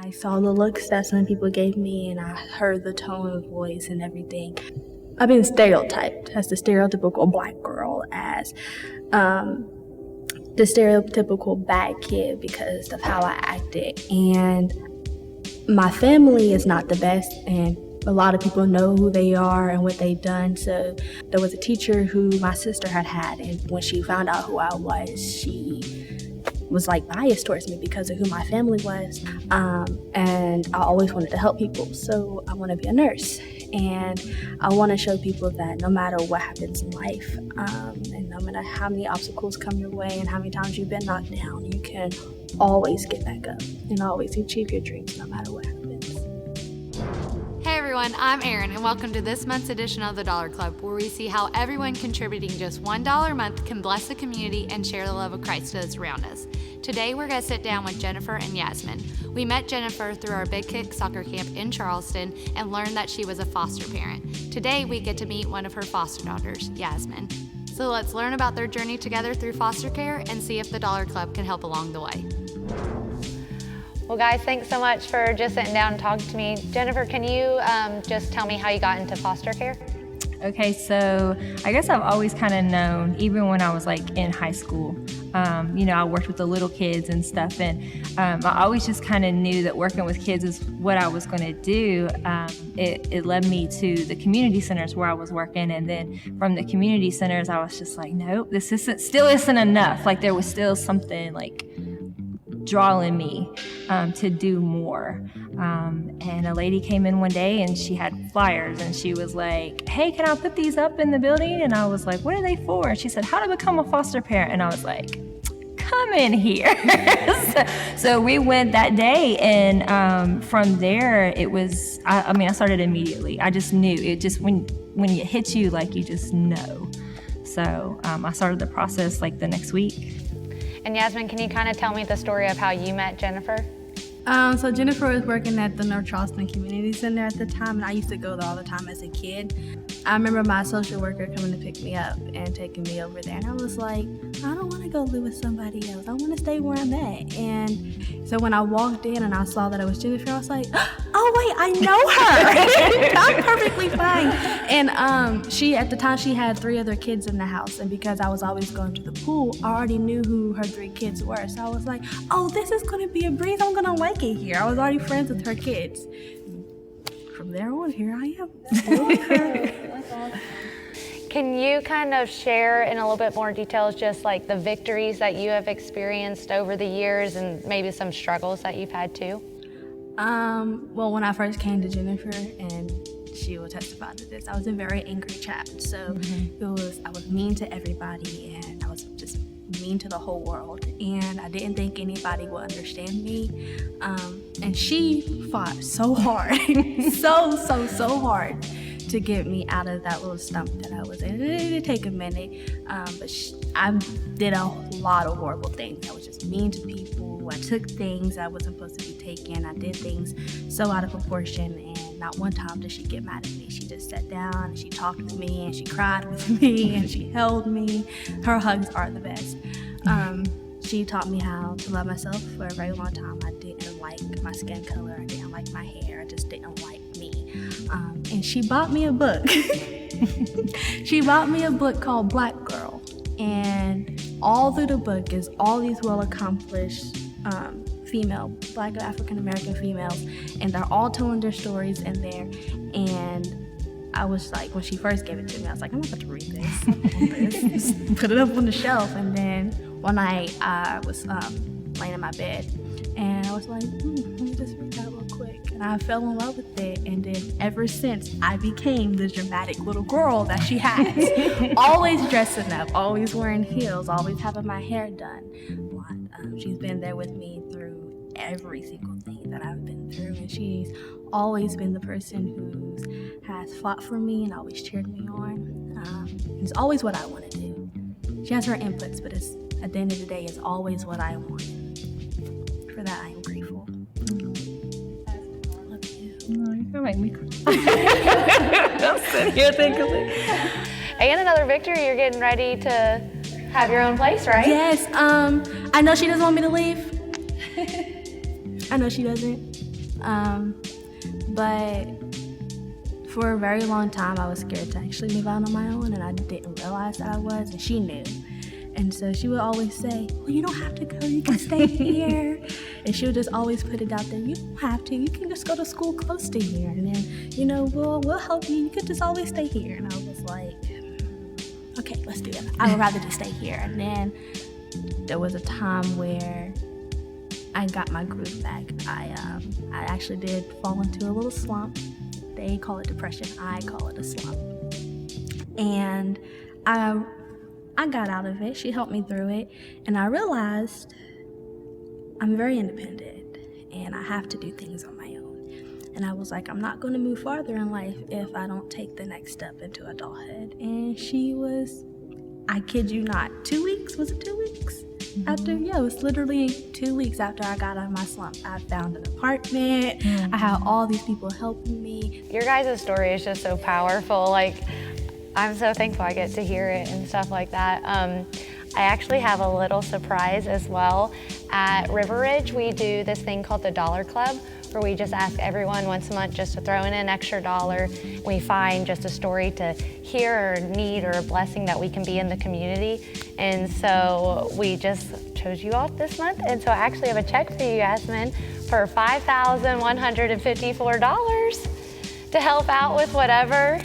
I saw the looks that some people gave me, and I heard the tone of voice and everything. I've been stereotyped as the stereotypical black girl, as the stereotypical bad kid because of how I acted. And my family is not the best, and a lot of people know who they are and what they've done. So there was a teacher who my sister had, and when she found out who I was, she was like biased towards me because of who my family was. And I always wanted to help people, so I want to be a nurse. And I want to show people that no matter what happens in life, and no matter how many obstacles come your way and how many times you've been knocked down, you can always get back up and always achieve your dreams no matter what happens. Hey everyone, I'm Erin, and welcome to this month's edition of the Dollar Club, where we see how everyone contributing just $1 a month can bless the community and share the love of Christ to those around us. Today we're going to sit down with Jennifer and Yasmine. We met Jennifer through our Big Kick soccer camp in Charleston and learned that she was a foster parent. Today we get to meet one of her foster daughters, Yasmine. So let's learn about their journey together through foster care and see if the Dollar Club can help along the way. Well, guys, thanks so much for just sitting down and talking to me. Jennifer, can you just tell me how you got into foster care? Okay, so I guess I've always kind of known, even when I was like in high school, I worked with the little kids and stuff, and I always just kind of knew that working with kids is what I was going to do. It led me to the community centers where I was working, and then from the community centers, I was just like, nope, this still isn't enough. Like there was still something like drawing me to do more. And a lady came in one day and she had flyers and she was like, hey, can I put these up in the building? And I was like, what are they for? And she said, how to become a foster parent. And I was like, come in here. So we went that day, and from there it was, I started immediately. I just knew it. Just when it hits you, like you just know. So I started the process like the next week. And Yasmine, can you kind of tell me the story of how you met Jennifer? So Jennifer was working at the North Charleston Community Center at the time, and I used to go there all the time as a kid. I remember my social worker coming to pick me up and taking me over there, and I was like, I don't want to go live with somebody else. I want to stay where I'm at. And so when I walked in and I saw that it was Jennifer, I was like, oh wait, I know her. I'm perfectly fine. And she, at the time, she had 3 other kids in the house, and because I was always going to the pool, I already knew who her 3 kids were. So I was like, oh, this is going to be a breeze. I'm going to like it here. I was already friends with her kids. From there on, here I am. Still with her. Can you kind of share in a little bit more details just like the victories that you have experienced over the years and maybe some struggles that you've had too? Well, when I first came to Jennifer, and she will testify to this, I was a very angry child. So I was mean to everybody, and I was just mean to the whole world, and I didn't think anybody would understand me. And she fought so hard, so hard to get me out of that little stump that I was in. It did take a minute, but I did a lot of horrible things. I was just mean to people. I took things I wasn't supposed to be taking. I did things so out of proportion, and not one time did she get mad at me. She just sat down and she talked to me and she cried with me and she held me. Her hugs are the best. She taught me how to love myself. For a very long time, I didn't like my skin color. I didn't like my hair. I just didn't like me. And she bought me a book. She bought me a book called Black Girl. And all through the book is all these well-accomplished female, Black or African-American females, and they're all telling their stories in there. And I was like, when she first gave it to me, I was like, I'm not about to read this. I don't want this. Just put it up on the shelf. And then one night I was laying in my bed, and I was like, let me just read that real quick. And I fell in love with it, and then ever since, I became the dramatic little girl that she has. Always dressing up, always wearing heels, always having my hair done. She's been there with me through every single thing that I've been through, and she's always been the person who has fought for me and always cheered me on. It's always what I want to do. She has her inputs, but it's, at the end of the day, it's always what I want. For that, I am grateful. I love you. No, you're gonna make me cry. I'm sitting here thinking. And another victory, you're getting ready to have your own place, right? Yes. I know she doesn't want me to leave. I know she doesn't. But for a very long time, I was scared to actually move out on my own, and I didn't realize that I was, and she knew. And so she would always say, well, you don't have to go, you can stay here. And she would just always put it out there, you don't have to, you can just go to school close to here. And then, we'll help you, you could just always stay here. And I was like, okay, let's do it. I would rather just stay here. And then there was a time where I got my groove back. I actually did fall into a little slump. They call it depression. I call it a slump. And I got out of it. She helped me through it. And I realized I'm very independent and I have to do things on my own. And I was like, I'm not going to move farther in life if I don't take the next step into adulthood. And she was, I kid you not, 2 weeks? Was it 2 weeks? After, it was literally 2 weeks after I got out of my slump. I found an apartment. I had all these people helping me. Your guys' story is just so powerful. Like, I'm so thankful I get to hear it and stuff like that. I actually have a little surprise as well. At River Ridge, we do this thing called the Dollar Club, where we just ask everyone once a month just to throw in an extra $1. We find just a story to hear or need or a blessing that we can be in the community. And so we just chose you off this month. And so I actually have a check for you, Yasmine, for $5,154 to help out with whatever,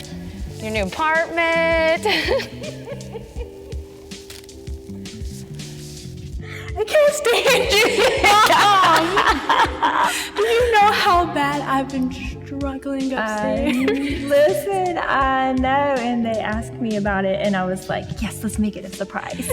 your new apartment. I can't stand you. Do you know how bad I've been struggling upstairs? Listen, I know, and they asked me about it, and I was like, yes, let's make it a surprise.